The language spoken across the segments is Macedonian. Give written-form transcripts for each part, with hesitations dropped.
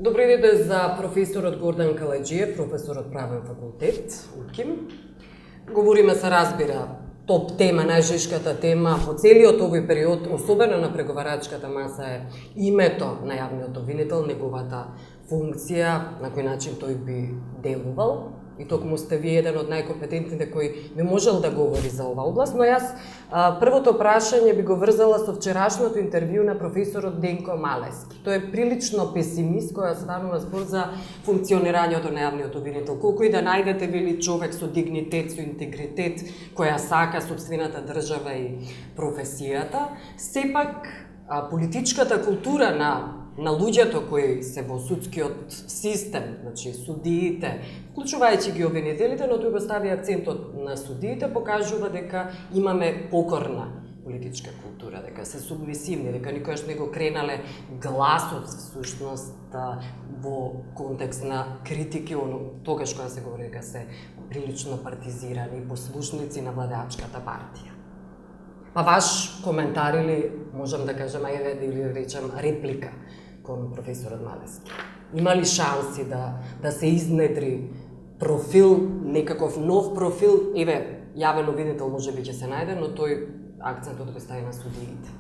Добро идете за професорот Гордан Калаџиев, професор од Правен факултет, УКИМ. Говориме, се разбира, топ тема, најжешката тема во целиот овој период, особено на преговарачката маса, е името на јавниот обвинител, неговата функција, на кој начин тој би делувал. И токму сте вие еден од најкомпетентните кој би можел да говори за оваа област, но јас првото прашање би го врзала со вчерашното интервју на професорот Денко Малески. Тој е прилично песимист која станува збор за функционирањето на јавниот обвинител. Колку и да најдете вели човек со дигнитет, со интегритет, која сака сопствената држава и професијата, сепак политичката култура на луѓето кои се во судскиот систем, значи судиите, вклучувајќи ги обвинителите, но тој го стави акцентот на судиите, покажува дека имаме покорна политичка култура, дека се субмисивни, дека никогаш не го кренале гласот всушност во контекст на критики, тогаш кога се говори дека се прилично партизирани послушници на владеачката партија. Па ваш коментар или можам да кажам или речем реплика кон професорот Малески. Има ли шанси да се изнедри профил, некаков нов профил? Еве, јавен обвинител можеби ќе се најде, но тој акцентот го стави на судиите.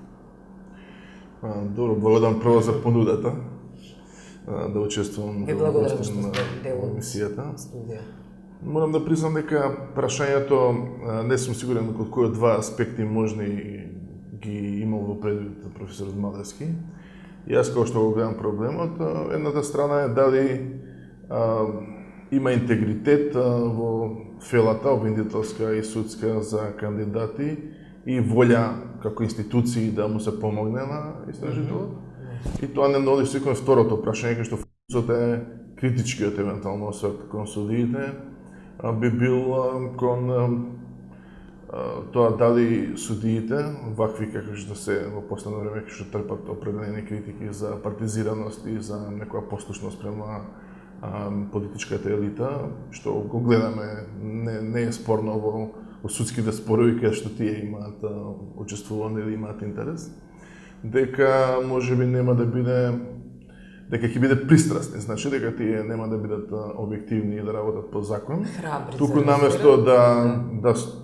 Добро, благодарам прво за понудата да учествувам во емисијата. Морам да признам дека прашањето не сум сигурен од кој од два аспекти можни ги имал во предвид професорот Малески. Јас како што го гледам проблемот, едната страна е дали има интегритет во фелата обвинителска и судска за кандидати и волја како институции да му се помогне на истражителот. И тоа не ноди секој второто прашање, кај што фокусот е критичкиот евентуално осврт кон судиите, би бил кон тоа дали судиите, вакви какви што се во последно време што трпат определени критики за партизираност и за некоја послушност према политичката елита, што го гледаме, не е спорно во судските спорови каде што тие имаат учествување или имаат интерес, дека можеби нема да биде дека ќе биде пристрасни, значи дека тие нема да бидат објективни и да работат по закон. Туку наместо да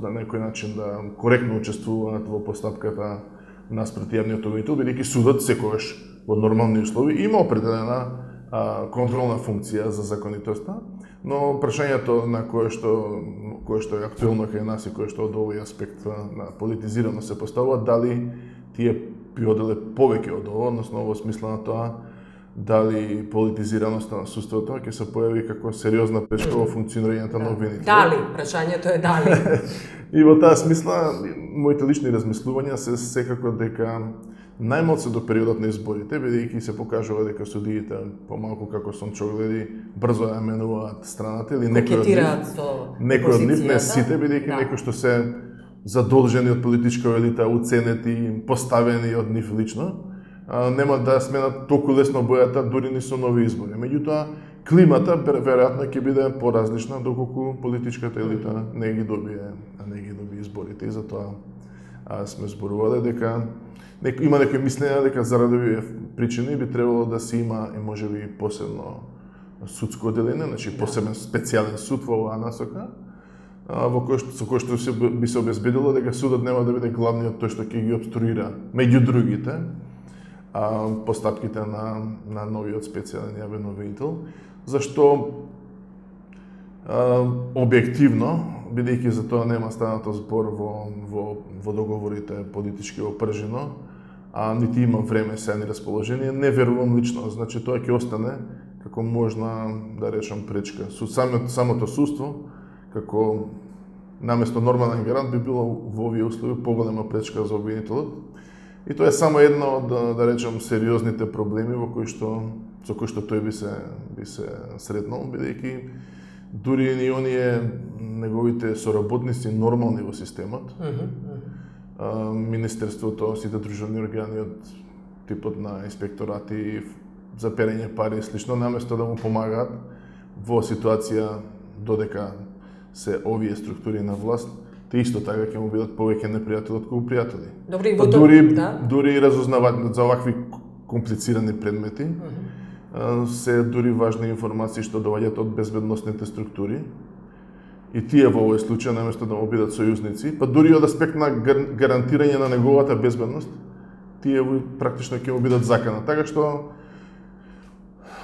на некој начин да коректно учествуваат во постапката наспред јавниот обвинител, бидејќи судот секогаш во нормални услови има определена контролна функција за законитоста, но прашањето на кое што е актуелно кај нас и кое што од овој аспект на политизирано се поставува, дали тие би оделе повеќе од ова, односно во смисла на тоа дали политизираноста на судството ќе се појави како сериозна пречка во функционирањето на обвинителот. Дали, прашањето е дали. И во таа смисла, моите лични размислувања се секако дека најмалку до периодот на изборите, бидејќи се покажува дека судиите помалку како сончогледи брзо ја менуваат страната или некој од нив, не сите, бидејќи некои што се задолжени од политичка елита, уценети, поставени од нив лично, нема да сменат толку лесно бојата дури ни со нови избори. Меѓутоа, климата веројатно ќе биде поразлична доколку политичката елита не ги добие изборите. И затоа сме зборувале дека има некои мислења дека заради овие причини би требало да се има и можеби посебно судско одделение, значи посебен специјален суд во оваа насока, со кој што би се обезбедило дека судот нема да биде главниот тој што ќе ги обструира меѓу другите постапките на новиот специјален јавен обвинител, зашто објективно, бидејќи за тоа нема станато збор во договорите политички опржено, нити има време сега ни расположение, не верувам лично, значи тоа ќе остане како можна, да речам, пречка. Самото судство, како наместо нормален гарант, би било во овие услови поголема пречка за обвинителот. И тоа е само едно од, да речем, сериозните проблеми со кои што тој би се сретнал, бидејќи дури и оние неговите соработници нормални во системот, Министерството, сите државни органи од типот на инспекторати за перење пари и слично, наместо да му помагаат во ситуација додека се овие структури на власт, те исто така ќе му бидат повеќе непријатели отколку пријатели. Дури разузнавањето за овакви комплицирани предмети, се дури важни информации што доаѓаат од безбедносните структури. И тие во овој случај, наместо да му бидат сојузници, па дури од аспект на гарантирање на неговата безбедност, тие практично ќе му бидат закана. Така што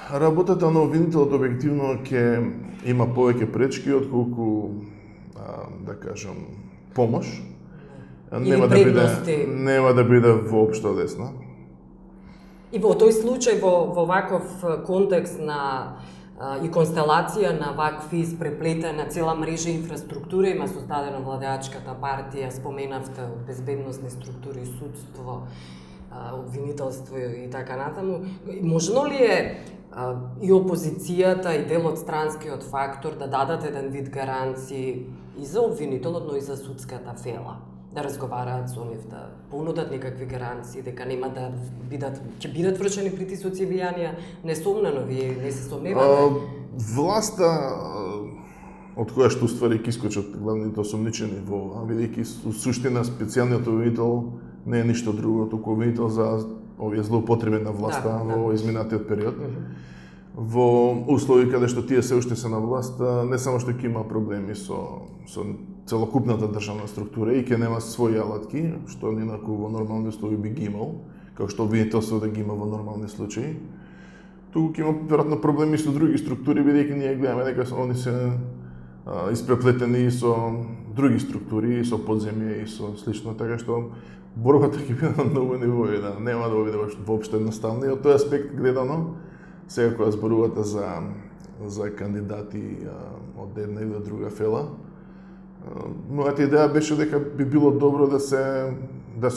работата на обвинителот објективно ќе има повеќе пречки отколку да кажам помош. Нема да биде воопшто лесна. И во тој случај, во ваков контекст на и констелација на вакви испреплетена цела мрежа инфраструктура, има создадена владеачката партија, споменавте од безбедносни структури, судство, обвинителство и така натаму. Можно ли е и опозицијата и дел од странскиот фактор да дадат еден вид гаранции и за обвинителот, но и за судската фела? Да разговараат со нив, да понудат некакви гаранции дека нема да ќе бидат вршени притисоци и влијанија несомнено, вие не се сомневате? Власта од која што уствари ќе искочат главните осомничени во ова, бидејќи суштина специјалниот обвинител не е ништо друго, туку обвинител за овие злоупотреби на власта во изминатиот период. Во услови каде што тие се уште се на власт, не само што ќе има проблеми со целокупната државна структура и ќе нема своји алатки, што инаку во нормални услови би ги имал, како што обвинителство да ги има во нормални случаи. Туку ќе има веројатно проблеми со други структури, бидејќи ние гледаме дека они се испреплетени и со други структури, и со подземје и со слично, така што борбата ќе биде на многу нивои, да нема да биде воопшто едноставно. И од тој аспект гледано, сега кога зборувате за кандидати од една или друга фела, мојата идеја беше дека би било добро да се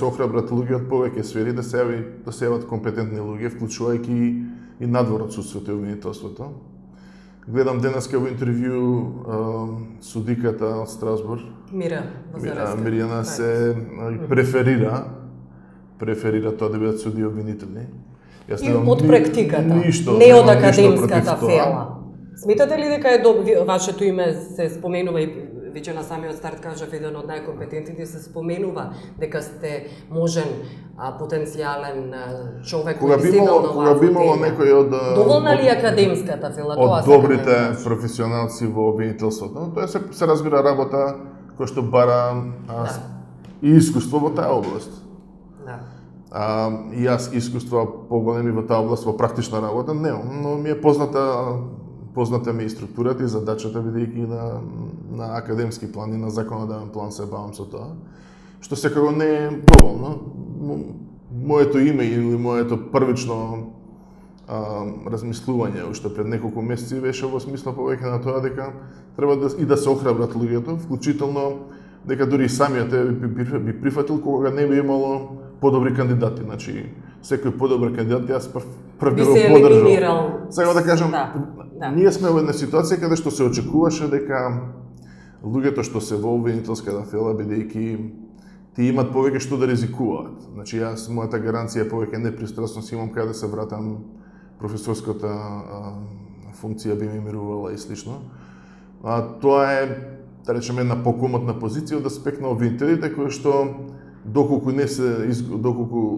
охрабрат луѓе од повеќе сфери, да се јават компетентни луѓе, вклучувајќи и надвор од судството и обвинителството. Гледам денеска во интервју судиката од Страсбург, Мирјана се преферира тоа да бидат суди обвинители. И од практиката, не од академската фела. Сметате ли дека е вашето име се споменува и веќе на самиот старт кажав, еден од најкомпетентните се споменува дека сте можен потенцијален човек кој би седел на оваа тема. Доволна ли академската фела? Од добрите професионалци во обвинителството. Тоа се разбира работа која што бара и искуство во таа област. И јас искуства поголеми во таа област во практична работа немам, но ми е позната ми и структурата и задачата, бидејќи на академски план и на законодавен план се бавам со тоа, што секако не е доволно. Моето име или моето првично размислување уште пред неколку месеци беше во смисла повеќе на тоа дека треба да се охрабрат луѓето, вклучително дека дури самиот би прифатил кога не би имало подобри кандидати. Значи, секој подобар кандидат, јас прв би го поддржал. Сега да кажам, ние сме во една ситуација каде што се очекуваше дека луѓето што се во обвинителската фела, бидејќи ти имат повеќе што да ризикуваат. Значи, јас, мојата гаранција е повеќе непристрасност, имам каде да се вратам, професорската функција би ми мирувала и слично. Тоа е, да речеме, една покомотна позиција од аспект на обвинителите, кои што доколку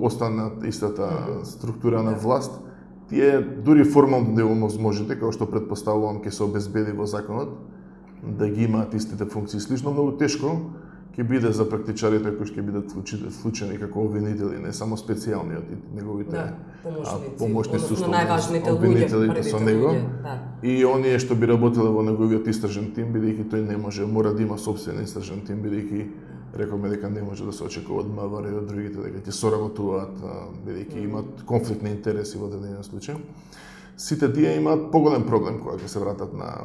останат истата структура на власт, тие дури формално да можете, како што предпоставувам ќе се обезбеди во законот, да ги имаат истите функции слично, многу тешко ќе биде за практичарите кои ќе бидат вклучени како обвинители, не само специјалниот и неговите помошни сустојни обвинителите со него. И оние што би работеле во неговиот истражен тим, бидејќи тој не може, мора да има собствен истражен тим, бидејќи рековме дека не може да се очекува од МВР и од другите дека ќе соработуваат, бидејќи имаат конфликтни интереси во даден случај. Сите тие имаат поголем проблем кога ќе се вратат на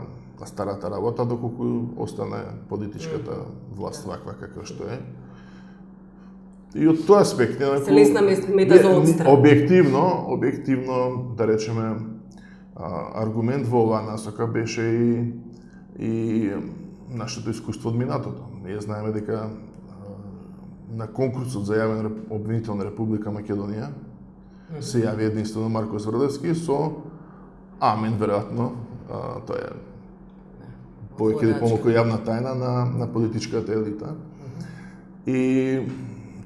старата работа, доколку остане политичката власт ваква каква што е. И од тој аспект, објективно, да речеме, аргумент во оваа насока беше и нашето искуство од минатото. Ние знаеме дека на конкурсот за јавен обвинител на Република Македонија се јави единствено Марко Зврдевски со амен, веројатно, тоа е повеќе или помалку јавна тајна на политичката елита. И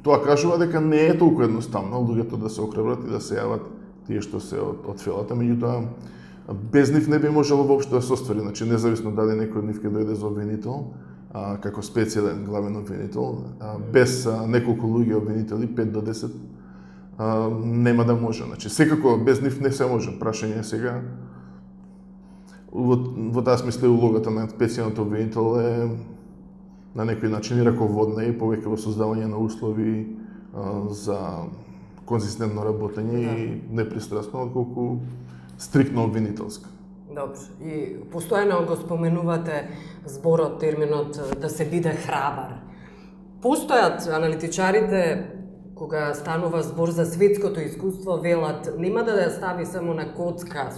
тоа кажува дека не е толку едноставно луѓето да се охрабрат и да се јават тие што се од фелата, меѓутоа без нив не би можело воопшто да се оствари, значи независно дали некој од нив ќе дојде за обвинител, како специјален главен обвинител, без неколку луѓе обвинители, 5 до 10, нема да може. Значи, секако без нив не се може. Прашање е сега, во таа смисла улогата на специјалниот обвинител е на некој начин и раководна и повеќе во создавање на услови за конзистентно работење и непристрасно, отколку стриктно обвинителска. Добро. И постојано го споменувате зборот, терминот да се биде храбар. Постојат аналитичарите, кога станува збор за светското искуство, велат нема да стави само на коцка,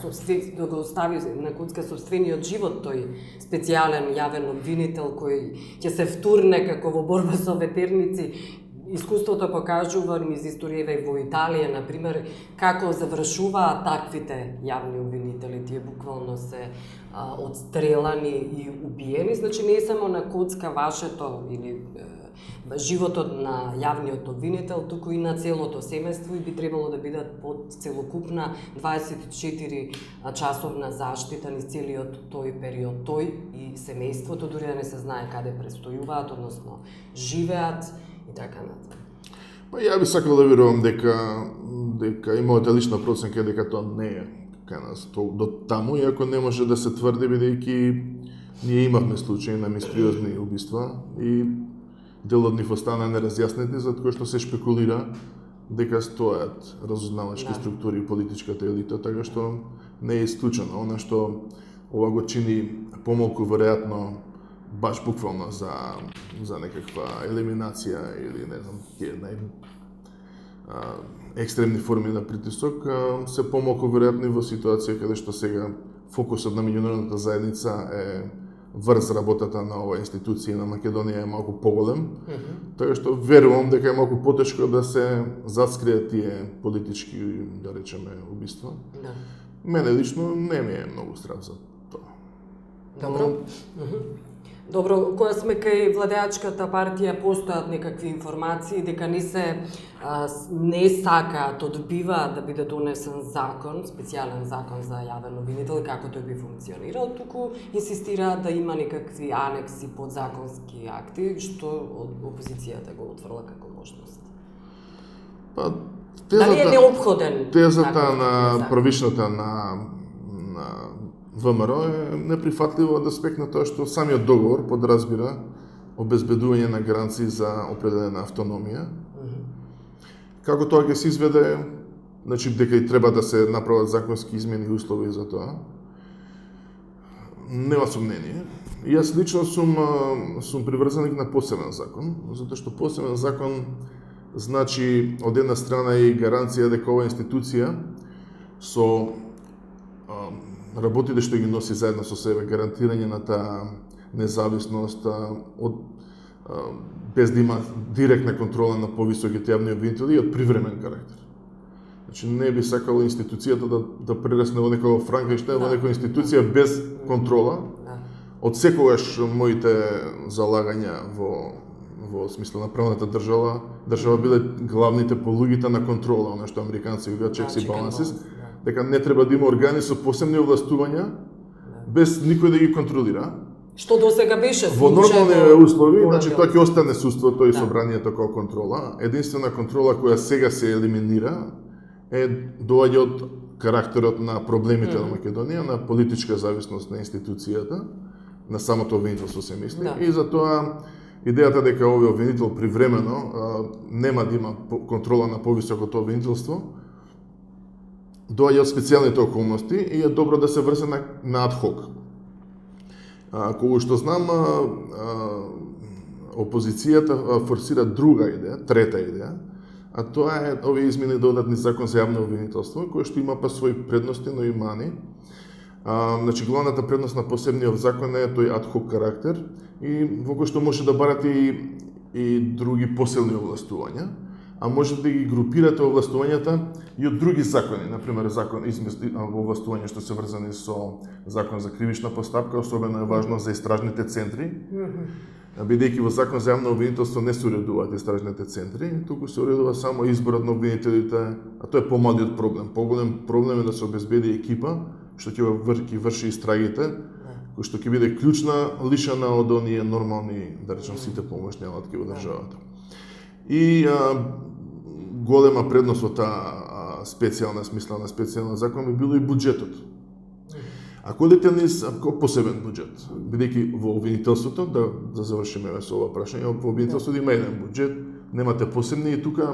да го стави на коцка собствениот живот тој специјален јавен обвинител кој ќе се втурне како во борба со ветерници. Искуството покажува низ историјата и во Италија, например, како завршуваат таквите јавни обвинители, тие буквално се отстрелани и убиени, значи не е само на коцка вашето или животот на јавниот обвинител, туку и на целото семејство и би требало да бидат под целокупна 24 часовна заштита низ целиот тој период. Тој и семејството, дури да не се знае каде престојуваат, односно живеат и така натаму. Па ја би сакал да верувам дека и мојата лична проценка е дека тоа не е кај нас до таму, иако не може да се тврди, бидејќи ние имавме случаи на мистериозни убиства и дел од нив остана неразјаснети, за кои што се шпекулира дека стојат разузнавачки структури и политичката елита, така што не е исклучено. Она што ова го чини помалку веројатно баш буквално за некаква елиминација или не знам, екстремни форми на притисок, се помалку веројатни во ситуација каде што сега фокусот на меѓународната заедница е врз работата на оваа институција на Македонија е малку поголем, така што верувам дека е малку потешко да се заскријат тие политички, да речеме, убиства. Да. Мене лично не ми е многу страв за тоа. Добро. Добро, кога сме кај владеачката партија, постојат некакви информации дека не сакаат, одбива да биде донесен закон, специјален закон за јавен обвинител, како тој би функционирал, туку инсистираат да има некакви анекси подзаконски акти, што опозицијата го отврла како можност. Па, дали е неопходен? Тезата на првичната на ВМРО е неприфатлива од аспект на тоа што самиот договор подразбира обезбедување на гаранции за определена автономија. Како тоа ќе се изведе, значи дека и треба да се направат законски измени и услови за тоа, нема сомнение. Јас лично сум приврзаник на посебен закон, затоа што посебен закон значи од една страна и гаранција дека оваа институција со работите што ги носи заедно со себе, гарантирање на таа независност без да има директна контрола на повисоките јавни обвинители и од привремен карактер. Значи не би сакало институцијата да прерасне во некоја Франкенштајн, во некоја институција без контрола. Од секогаш моите залагања во смисла на правната држава биле главните по луѓето на контрола, она што американци го кажат checks and balances, дека не треба да има органи со посебни овластувања без никој да ги контролира. Што досега беше во нормални услови, значи тоа ќе остане судството и собранието како контрола. Единствена контрола која сега се елиминира доаѓа од карактерот на проблемите на Македонија, на политичка зависност на институцијата, на самото обвинителство се мисли, и затоа идејата дека овој обвинител привремено нема да има контрола на повисокото обвинителство доаѓа од специјалните околности и е добро да се врзе на адхок. Кога што знам, опозицијата форсира друга идеја, трета идеја, а тоа е овие измени додатни закон за јавно обвинителство, кој што има па своји предности, но и мани. Значи, главната предност на посебниот закон е тој адхок карактер и во кој што може да барате и други посилни овластувања, а може да ги групирате овластувањата и од други закони, например закон овластувања што се врзани со закон за кривична постапка, особено е важно за истражните центри, бидејќи во Закон за јавно обвинителство не се уредуваат истражните центри, туку се уредува само изборот на обвинителите, а тоа е помалиот проблем. Поголем проблем е да се обезбеди екипа што ќе врши истрагите, кој што ќе биде клучна, лишена од оние нормални, да речем, сите помошни алатки во државата. И голема предност во таа специјална смислена специјална закон би било и буџетот. Ако одите низ посебен буџет, бидејќи во обвинителството, да завршиме со ова прашање, во обвинителството има еден буџет, немате посебни и тука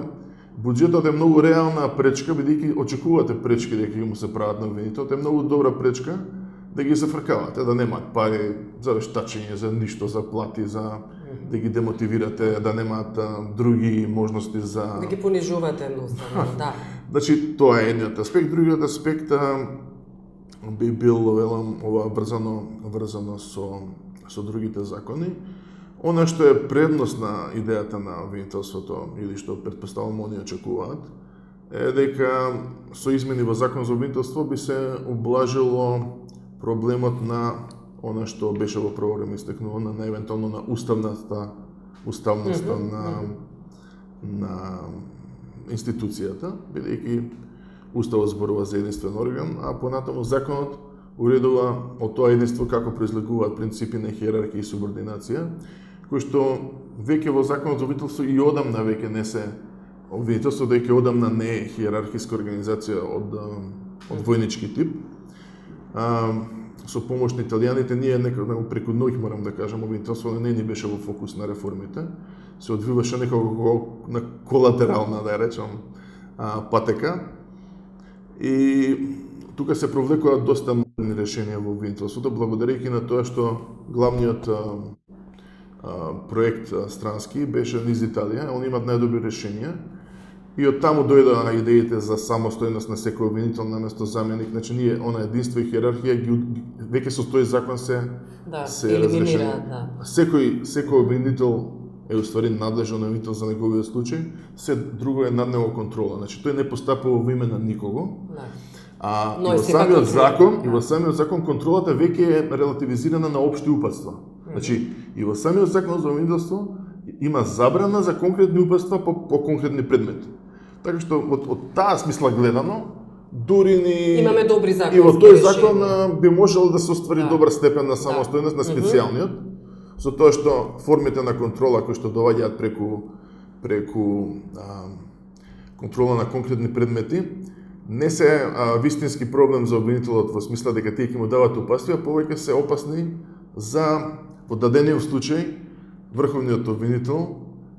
буџетот е многу реална пречка, бидејќи очекувате пречки дека ќе му се прават на обвинителот, е многу добра пречка да ги зафркавате, да немаат пари за вештачење, за ништо, за плати, за да ги демотивирате, да немаат други можности за да ги понижувате едноставно, да. Значи тоа е едниот аспект, другиот аспект би бил, велам, ова врзано со другите закони. Она што е предност на идејата на обвинителството или што претпоставувам они очекуваат е дека со измени во Закон за обвинителство би се ублажило проблемот на она што беше во прво време истекнувано на евентуално на уставноста на институцијата, бидејќи Уставот зборува за единствен орган, а понатаму законот уредува од тоа единство како произлегуваат принципи на хиерархија и субординација, кои што веќе во Законот за обвинителство и одамна веќе не се обвинителство, дека одамна не е хиерархиска организација од војнички тип. Со помош на италијаните, ние некако преку ноќ, морам да кажам, обвинителство не ни беше во фокус на реформите, се одвиваше некако на колатерална, да речам, патека. И тука се провлекуваат доста модерни решенија во обвинителството, благодарејќи на тоа што главниот проект странски беше низ Италија, они имаат најдобри решенија и од таму дојдоа идеите за самостојност на секој обвинител наместо заменик. Значи ние она единство и хиерархија веќе со тој закон се елиминираат, да. Секој обвинител е уствари надлежен обвинител за неговиот случај, се друго е над него контрола. Значи тој не постапува во име на никого. Да. И во самиот закон контролата веќе е релативизирана на општи упатства. Значи и во самиот закон за обвинителство има забрана за конкретни упатства по конкретни предмети. Така што од таа смисла гледано, дури ни имаме добри закони. И во тој закон би можело да се оствари добар степен на самостојност на специјалниот, со тоа што формите на контрола кои што доаѓаат преку контрола на конкретни предмети не се вистински проблем за обвинителот во смисла дека тие ќе му дават упатства, повеќе се опасни за во дадениот случај врховниот обвинител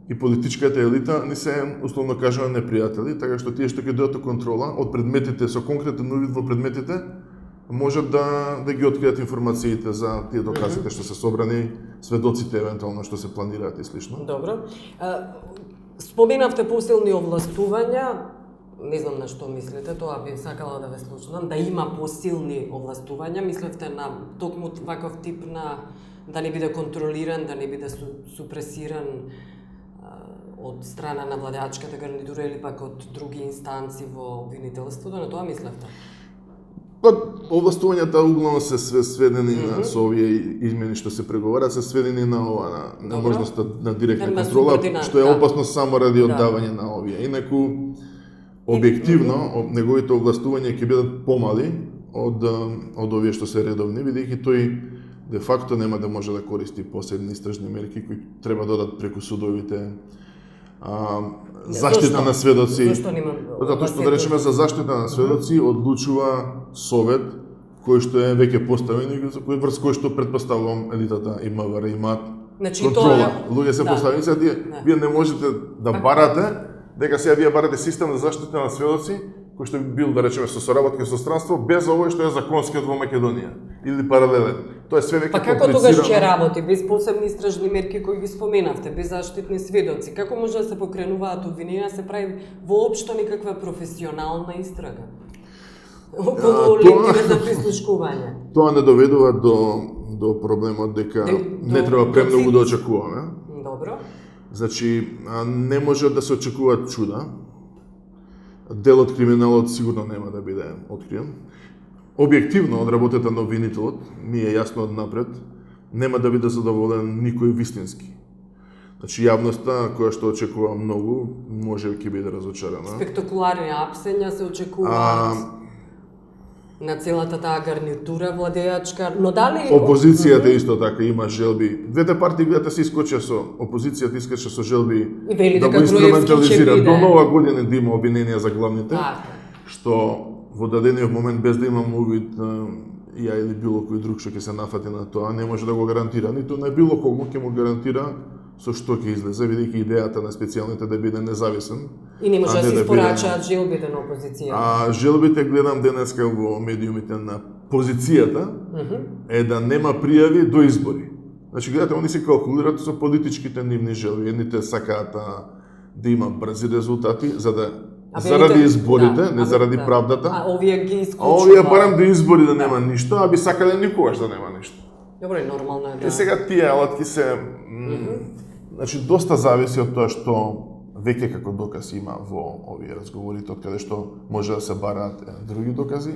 и политичката елита не се условно кажано непријатели, така што тие што ќе дојдат до контрола од предметите со конкретен увид во предметите можат да ги откријат информациите за тие доказите што се собрани, сведоците евентуално што се планираат и слично. Добро. Споменавте посилни овластувања, не знам на што мислите, тоа би сакала да ве слушнам, да има посилни овластувања, мислевте на токму ваков тип на да не биде контролиран, да не биде супресиран од страна на владеачката гарнитура или пак од други инстанци во обвинителството, на тоа мислевте? Овластувањата углавно се сведени на со овие измени што се преговараат, се сведени на ова на можноста на директна контрола, што е опасно само ради оддавање на овие. Инаку објективно неговите овластувања ќе бидат помали од овие што се редовни, бидејќи тој де факто нема да може да користи посебни истражни мерки кои треба да одат преку судовите. Заштита на сведоци. Затоа што да речеме за заштита на сведоци одлучува совет кој што е веќе поставен и врз кој што претпоставувам елитата и МВР имаат контрола. Луѓе се поставени, вие не можете да барате дека сега вие барате систем за заштита на сведоци кој што би бил, да речеме, со соработка со странство, без овој што е законскиот во Македонија или паралелен. Тоа е све веќе комплицирано. Па како тогаш ќе работи без посебни истражни мерки кои ги споменавте, без заштитни сведоци? Како може да се покренуваат обвиненија, се прави воопшто никаква професионална истрага? Околу линките за прислушкување. Тоа не доведува до проблемот дека не треба премногу да очекуваме. Добро. Значи, не може да се очекуваат чуда. Дел од криминалот сигурно нема да биде откриен. Објективно од работата на обвинителот ми е јасно од напред нема да биде задоволен никој вистински. Значи, јавноста, која што очекува многу, може ќе биде разочарана. Спектакуларни апсења се очекуваат на целата таа гарнитура владеачка, но дали... Опозицијата исто така има желби. Двете партии гледате се искоча со опозицијата, искача со желби да го инструментализира. До нова година да има обвиненија за главните, што во дадениот момент, без да имам увид, ја или било кој друг што ќе се нафати на тоа, не може да го гарантира. Ниту на било кого ќе му гарантира со што ќе излезе, бидејќи идејата на специјалните да биде независен. И не може да се испорачаат желбите на опозицијата. Желбите гледам денеска во медиумите на позицијата е да нема пријави до избори. Значи, гледате, они се калкулираат со политичките нивни желби. Едните сакаат да има брзи резултати, за да заради изборите, не заради правдата. А овие ги исклучува. А овие барам до избори да нема ништо, а би сакале никогаш да нема ништо. Добре, нормално е да. И сега тие алатки се значи доста зависи од тоа што веќе како доказ има во овие разговорите, од каде што може да се бараат други докази.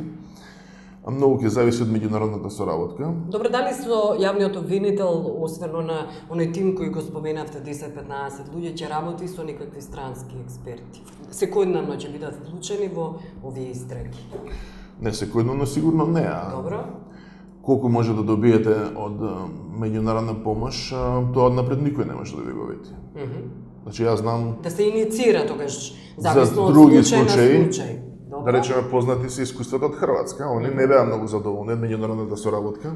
А многу ќе зависи од меѓународната соработка. Добре, дали со јавниот обвинител, освен на оној тим кој го споменавте, 10-15 луѓе, ќе работи со некакви странски експерти? Секојдневно ќе бидат вклучени во овие истраги? Не секојдневно, сигурно не. Добро. Колку може да добиете од меѓународна помош, тоа напред никој не може да ви го вети. Значи, јас знам... Да се инициира тогаш, зависно од други случај на случај. Да речеме, познати се искуствата од Хрватска. Они не беа многу задоволни од меѓународната соработка.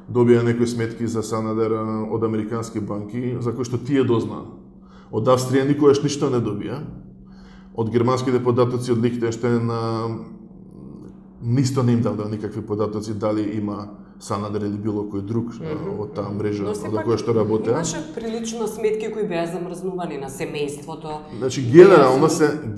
Добија некои сметки за Санадер од американски банки, за кои што тие дознаа. Од Австрија никогаш ништо не добија. Од германските податоци од Лихтенштейн нисто не им дадоа никакви податоци дали има Санадер или било кој друг од таа мрежа од која што работеа. Имаше прилично сметки кои беа замрзнувани на семејството. Значи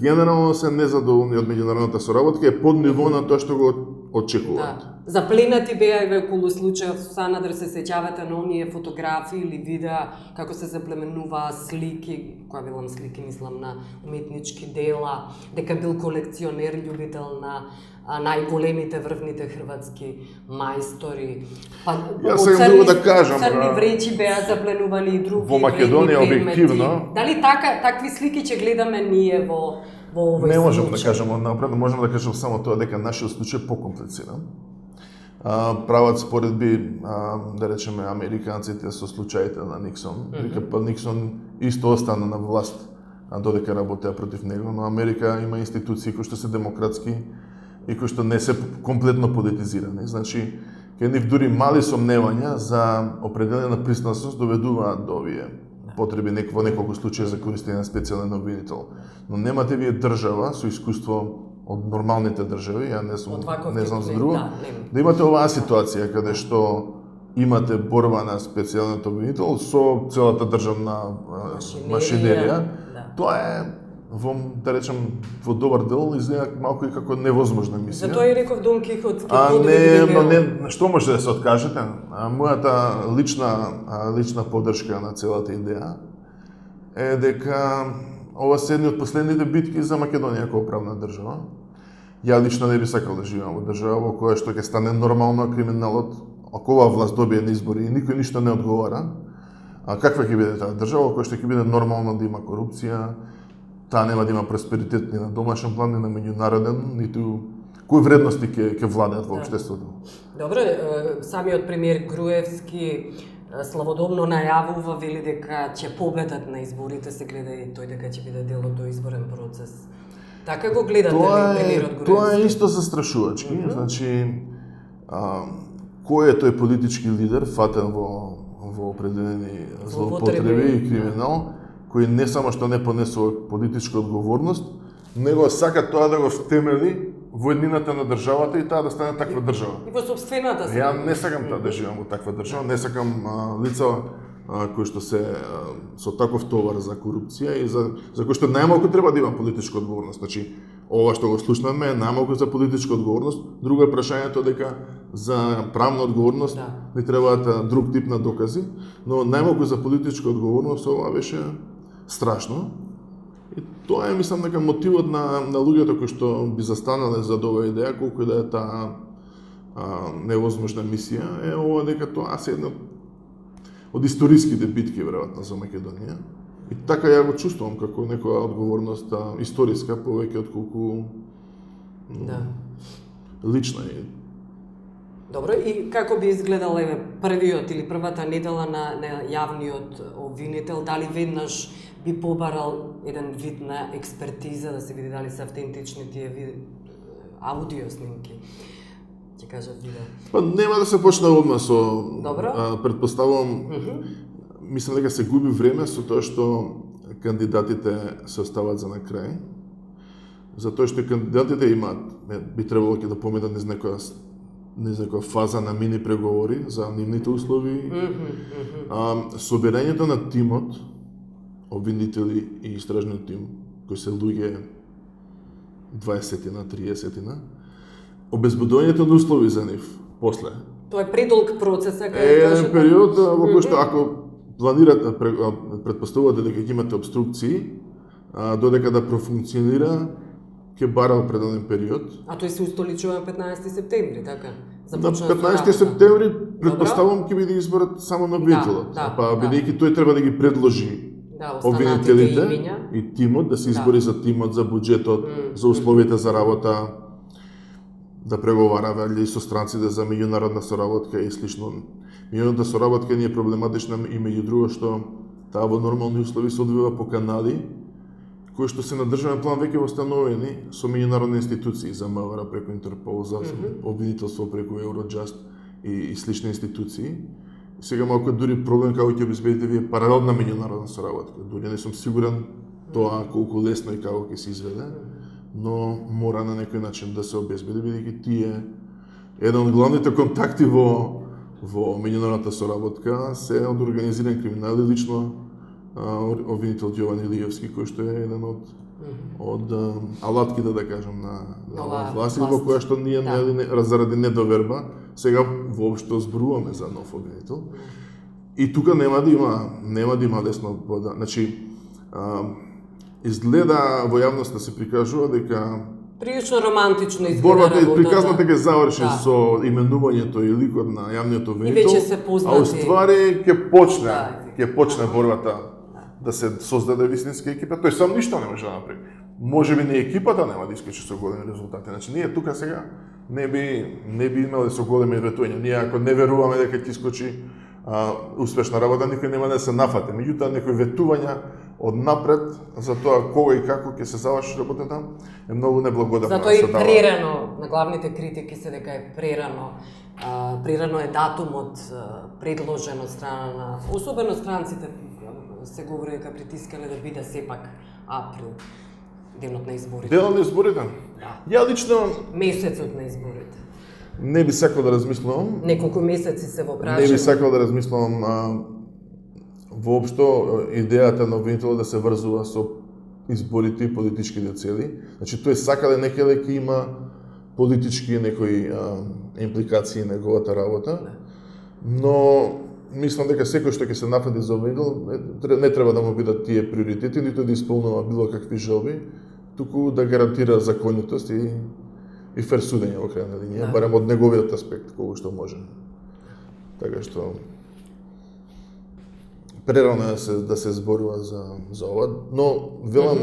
генерално се незадоволни од меѓународната соработка, е под ниво на тоа што го очекуваат. Да. Запленати беа и околу случајот со Санадер, се сеќавате на оние фотографии или видеа како се заплеменуваа слики, која билам слики, мислам на уметнички дела, дека бил колекционер, љубител на најголемите врвните хрватски мајстори. Па Јас сега могу да кажам, црни вречи беа запленувани и други. Во Македонија објективно. Дали такви слики ќе гледаме ние во овој случај? Не можам да кажам однапред, можам да кажам само тоа дека нашиот случај е покомплициран. Прават споредби, да речеме, американците со случаите на Никсон. Дека па Никсон исто остана на власт, додека работеа против него, но Америка има институции кои што се демократски и кои што не се комплетно политизирани. Значи, кај нив дури мали сомневања за определена пристрасност доведуваат до овие потреби во неколку случаи за користење на специјален обвинител. Но немате вие држава со искуство од нормалните држави, ја не знам за друго, да имате оваа ситуација каде што имате борба на специјалниот обвинител со целата државна машинерија. Тоа е да речем, во добар дел изгледа малку и како невозможна мисија. Затоа и реков Дон Кихот. Не, што може да се откажете? Мојата лична поддршка на целата идеја е дека ова се едни од последните битки за Македонија како правна држава. Ја лично не би сакал да живеам во држава во која што ќе стане нормално криминалот, ако оваа власт добие на избори и никој ништо не одговара. А каква ќе биде таа држава во која што ќе биде нормално да има корупција, таа нема да има просперитет ни на домашен план, ни на меѓународен, ниту кои вредности ќе владеат во општеството. Добре, самиот премиер Груевски славодобно најавува, вели дека ќе победат на изборите, се гледа и тој дека ќе биде дел од тој изборен процес. Така го гледате ли премиерот Груевски? Тоа е исто застрашувачки. Значи, кој е тој политички лидер фатен во определени злоупотреби и криминал, кој не само што не понесува политичка одговорност, него сака тоа да го втемели во еднината на државата и таа да стане таква држава. И во собствената си. Ја не сакам таа да живеам во таква држава, не сакам лица кои што се со таков товар за корупција и за кои што најмалку треба да има политичка одговорност. Значи, ова што го слушнаме е најмалку за политичка одговорност. Друго е прашањето дека за правна одговорност ни требаат друг тип на докази, но најмалку за политичка одговорност ова беше страшно. И тоа е, мислам, дека мотивот на луѓето кои што би застанале за оваа идеја, колку и да е таа невозможна мисија, е ова дека тоа се едно од историските битки веројатно за Македонија. И така ја го чувствувам како некоја одговорност историска повеќе отколку лична. Добро, и како би изгледал првиот или првата недела на јавниот обвинител, дали веднаш би побарал еден вид на експертиза да се види дали се автентични тие аудио снимки? Ќе кажат видео. Па нема да се почне одма со предпоставувам мислам дека се губи време со тоа што кандидатите се остават за на крај. Затоа што кандидатите имаат би требало ќе да поминат низ некоја фаза на мини преговори за нивните услови. Собирањето на тимот, обвинители и истражниот тим, кои се луѓе 20-тина, 30-тина, обезбедувањето на услови за нив после. Тоа е предолг процес, еден период во кој што ако планирате, предпоставувате дека ќе имате обструкции, додека да профункционира, ќе бара определен период. А тој се устоличува на 15 септември, така? На 15 септември предпоставувам ќе биде изборот само на обвинителот. Бидејќи тој треба да ги предложи обвинителите и тимот, да се избори за тимот, за буџетот, за условите за работа, да преговара и со странците за меѓународна соработка и слично. Меѓународната соработка не е проблематична и меѓу друго што таа во нормални услови се одвива по канали кои што се на државен план веќе установени со меѓународни институции, за МВР преку Интерпол, за обвинителство преку Евроджаст и слични институции. Сега малку дури проблем како ќе обезбедите вие паралелна меѓународна соработка. Дури не сум сигурен тоа колку лесно и како ќе се изведе, но мора на некој начин да се обезбеди, бидејќи тие еден од главните контакти во меѓународната соработка се од организиран криминал и лично обвинител Јован Илиевски, кој што е еден од алатките, да кажем, на власт, во која што ние заради недоверба сега воопшто зборуваме за нов обвинител. И тука нема да има лесно вода. Значи, изгледа во јавноста се прикажува дека прилично романтично изгледа борбата и приказната ќе заврши со именувањето и ликот на јавниот обвинител, а уствари ќе почне борбата да се создаде вистинска екипа. Тој сам ништо не може да направи. Можеби не екипата нема да искачи со големи резултати. Значи ние тука сега не би имале со големи ветувања. Ние ако не веруваме дека ќе искочи успешна работа, никој нема да се нафате. Меѓутоа некои ветувања од напред за тоа кога и како ќе се заврши работата е многу неблагодарно. Затоа и прерано на главните критики се дека е прерано е датумот предложен од страна на особено странците, се говори дека притискале да биде сепак април, денот на изборите. Денот на изборите? Ја лично месецот на изборите. Не би сакал да размислувам. Неколку месеци се во прашање. Не би сакал да размислувам воопшто идејата на обвинителот да се врзува со изборите и политичките цели. Значи тој сака да ќе има политички некои импликации на неговата работа, но мислам дека секој што ќе се нафати за обвинител не треба да му бидат тие приоритети, ниту да исполнува било какви желби, туку да гарантира законитост и фер судење во крајна линија, барем од неговиот аспект, колку што може. Така што прерано е да се зборува за ова, но велам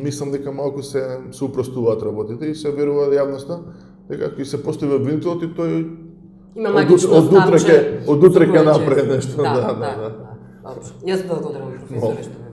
мислам дека малку се упростуваат работите и се верува јавноста дека ќе се постави обвинителот и тој од утре ќе направи нешто. Да. Јас благодарам професоре што